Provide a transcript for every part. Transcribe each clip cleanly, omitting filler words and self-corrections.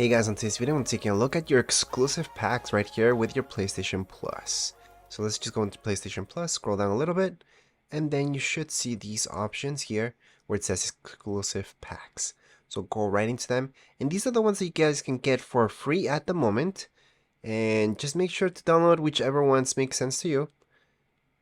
Hey guys, on today's video I'm taking a look at your exclusive packs right here with your PlayStation Plus. So let's just go into PlayStation Plus, scroll down a little bit, and then you should see these options here where it says exclusive packs. So go right into them, and these are the ones that you guys can get for free at the moment. And just make sure to download whichever ones make sense to you.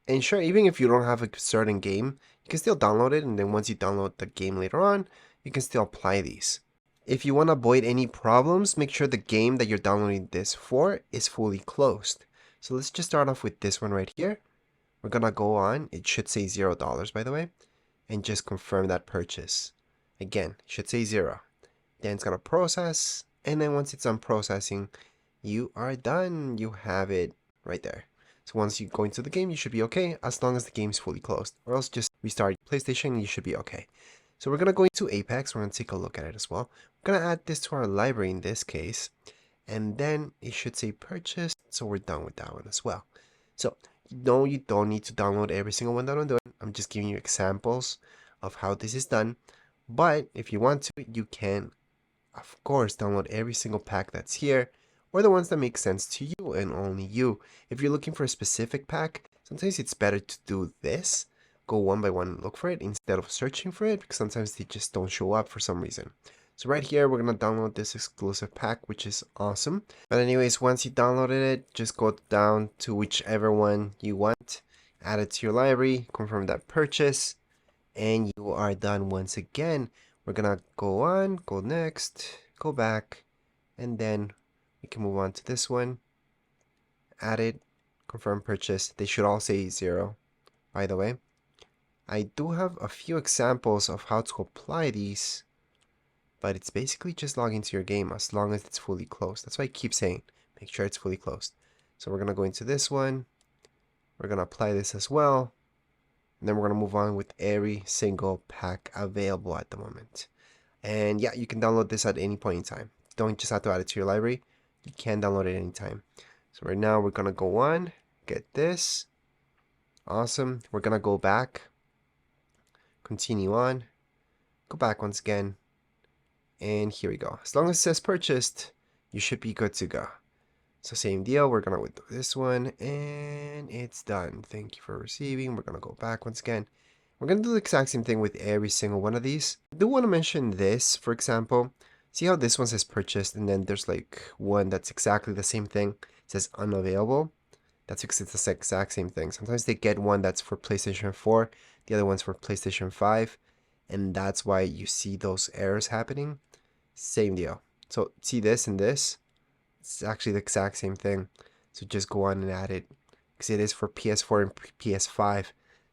And sure, even if you don't have a certain game, you can still download it, and then once you download the game later on, you can still apply these. If you want to avoid any problems, make sure the game that you're downloading this for is fully closed. So let's just start off with this one right here. We're gonna go on, it should say $0 by the way, and just confirm that purchase. Again, it should say 0. Then it's gonna process, and then once it's done processing, you are done. You have it right there. So once you go into the game, you should be okay as long as the game is fully closed, or else just restart PlayStation and you should be okay. So we're gonna go into Apex. We're gonna take a look at it as well. We're gonna add this to our library in this case, and then it should say purchased. So we're done with that one as well. So no, you don't need to download every single one that I'm doing. I'm just giving you examples of how this is done. But if you want to, you can, of course, download every single pack that's here, or the ones that make sense to you and only you. If you're looking for a specific pack, sometimes it's better to do this. Go one by one, look for it instead of searching for it, because sometimes they just don't show up for some reason. So right here, we're going to download this exclusive pack, which is awesome. But anyways, once you downloaded it, just go down to whichever one you want, add it to your library, confirm that purchase, and you are done once again. We're going to go on, go next, go back, and then we can move on to this one. Add it, confirm purchase. They should all say 0, by the way. I do have a few examples of how to apply these, but it's basically just log into your game as long as it's fully closed. That's why I keep saying, make sure it's fully closed. So we're going to go into this one. We're going to apply this as well. And then we're going to move on with every single pack available at the moment. And yeah, you can download this at any point in time. You don't just have to add it to your library. You can download it anytime. So right now we're going to go on, get this. Awesome. We're going to go back. Continue on. Go back once again. And here we go. As long as it says purchased, you should be good to go. So same deal. We're going to do this one. And it's done. Thank you for receiving. We're going to go back once again. We're going to do the exact same thing with every single one of these. I do want to mention this, for example. See how this one says purchased, and then there's like one that's exactly the same thing. It says unavailable. That's because it's the exact same thing. Sometimes they get one that's for PlayStation 4, the other one's for PlayStation 5, and that's why you see those errors happening. Same deal. So see this and this? It's actually the exact same thing. So just go on and add it, because it is for PS4 and PS5.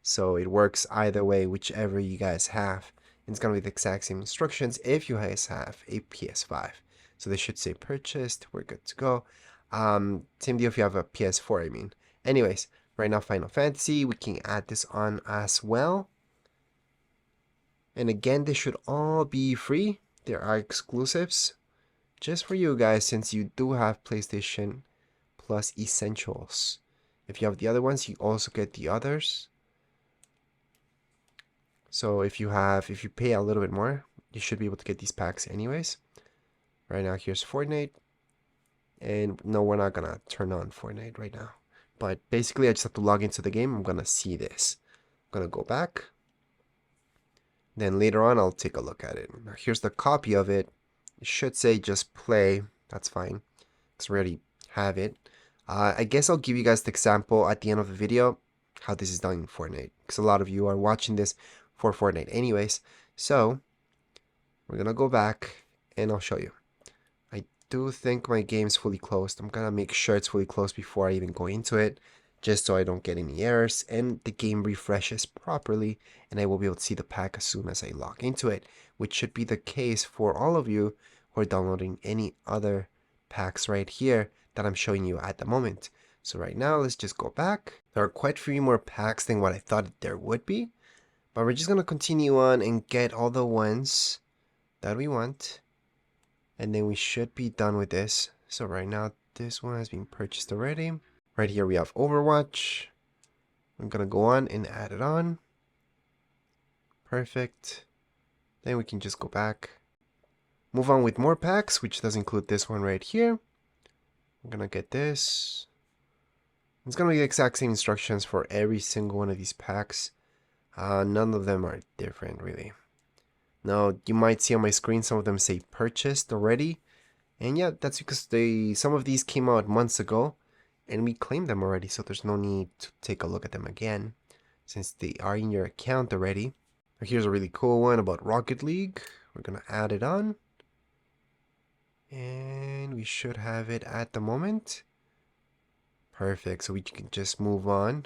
So it works either way, whichever you guys have. And it's going to be the exact same instructions if you guys have a PS5. So they should say purchased. We're good to go. Same deal if you have a PS4, I mean. Anyways, right now Final Fantasy, we can add this on as well. And again, they should all be free. There are exclusives just for you guys since you do have PlayStation Plus Essentials. If you have the other ones, you also get the others. So if you pay a little bit more, you should be able to get these packs anyways. Right now, here's Fortnite. And no, we're not gonna turn on Fortnite right now. But basically, I just have to log into the game. I'm gonna see this. I'm gonna go back. Then later on, I'll take a look at it. Now, here's the copy of it. It should say just play. That's fine, because we already have it. I guess I'll give you guys the example at the end of the video, how this is done in Fortnite. Because a lot of you are watching this for Fortnite anyways. So, we're gonna go back, and I'll show you. I do think my game's fully closed. I'm gonna make sure it's fully closed before I even go into it, just so I don't get any errors and the game refreshes properly, and I will be able to see the pack as soon as I log into it, which should be the case for all of you who are downloading any other packs right here that I'm showing you at the moment. So right now, let's just go back. There are quite a few more packs than what I thought there would be, but we're just gonna continue on and get all the ones that we want. And then we should be done with this. So right now, this one has been purchased already. Right here, we have Overwatch. I'm going to go on and add it on. Perfect. Then we can just go back. move on with more packs, which does include this one right here. I'm gonna get this. It's gonna be the exact same instructions for every single one of these packs. None of them are different, really. Now, you might see on my screen some of them say purchased already. And yeah, that's because some of these came out months ago, and we claimed them already, so there's no need to take a look at them again, since they are in your account already. Now, here's a really cool one about Rocket League. We're gonna add it on. And we should have it at the moment. Perfect, so we can just move on.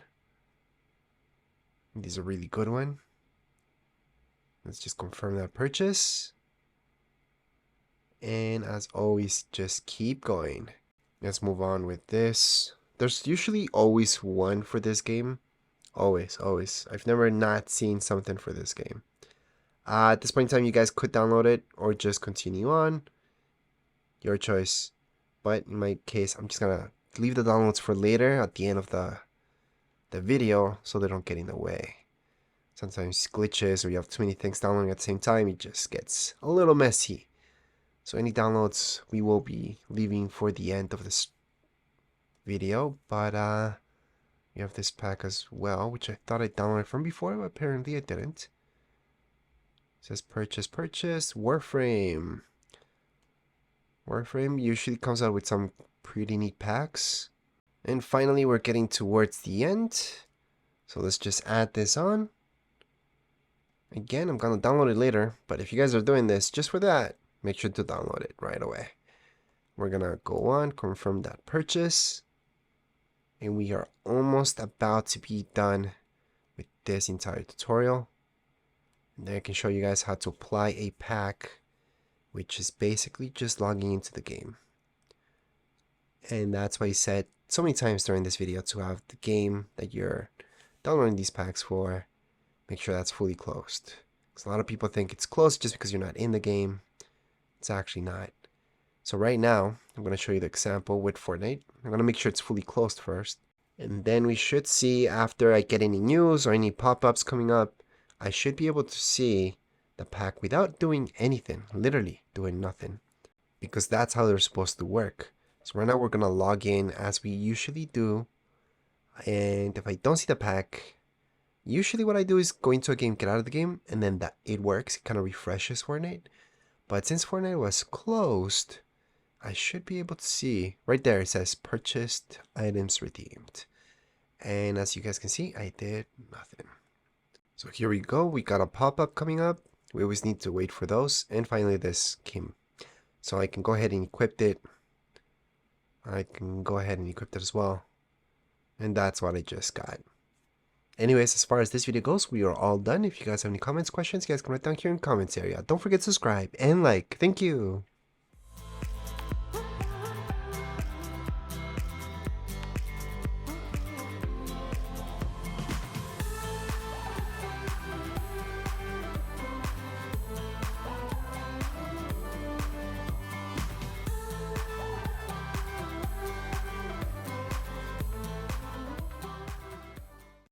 This is a really good one. Let's just confirm that purchase. And as always, just keep going. Let's move on with this. There's usually always one for this game. Always, always. I've never not seen something for this game. At this point in time, you guys could download it or just continue on. Your choice. But in my case, I'm just gonna leave the downloads for later at the end of the video so they don't get in the way. Sometimes glitches or you have too many things downloading at the same time, it just gets a little messy. So any downloads we will be leaving for the end of this video, but we have this pack as well, which I thought I downloaded from before, but apparently I didn't. It says purchase, Warframe. Warframe usually comes out with some pretty neat packs. And finally, we're getting towards the end. So let's just add this on. Again, I'm gonna download it later, but if you guys are doing this just for that, make sure to download it right away. We're gonna go on, confirm that purchase. And we are almost about to be done with this entire tutorial. And then I can show you guys how to apply a pack, which is basically just logging into the game. And that's why I said so many times during this video to have the game that you're downloading these packs for, make sure that's fully closed. Because a lot of people think it's closed just because you're not in the game. It's actually not. So right now, I'm going to show you the example with Fortnite. I'm going to make sure it's fully closed first. And then we should see, after I get any news or any pop-ups coming up, I should be able to see the pack without doing anything. Literally doing nothing. Because that's how they're supposed to work. So right now we're going to log in as we usually do. And if I don't see the pack, usually what I do is go into a game, get out of the game, and then that it works. It kind of refreshes Fortnite. But since Fortnite was closed, I should be able to see. Right there it says purchased items redeemed. And as you guys can see, I did nothing. So here we go. We got a pop-up coming up. We always need to wait for those. And finally this came. So I can go ahead and equip it. I can go ahead and equip it as well. And that's what I just got. Anyways, as far as this video goes, we are all done. If you guys have any comments, questions, you guys can write down here in the comments area. Don't forget to subscribe and like. Thank you.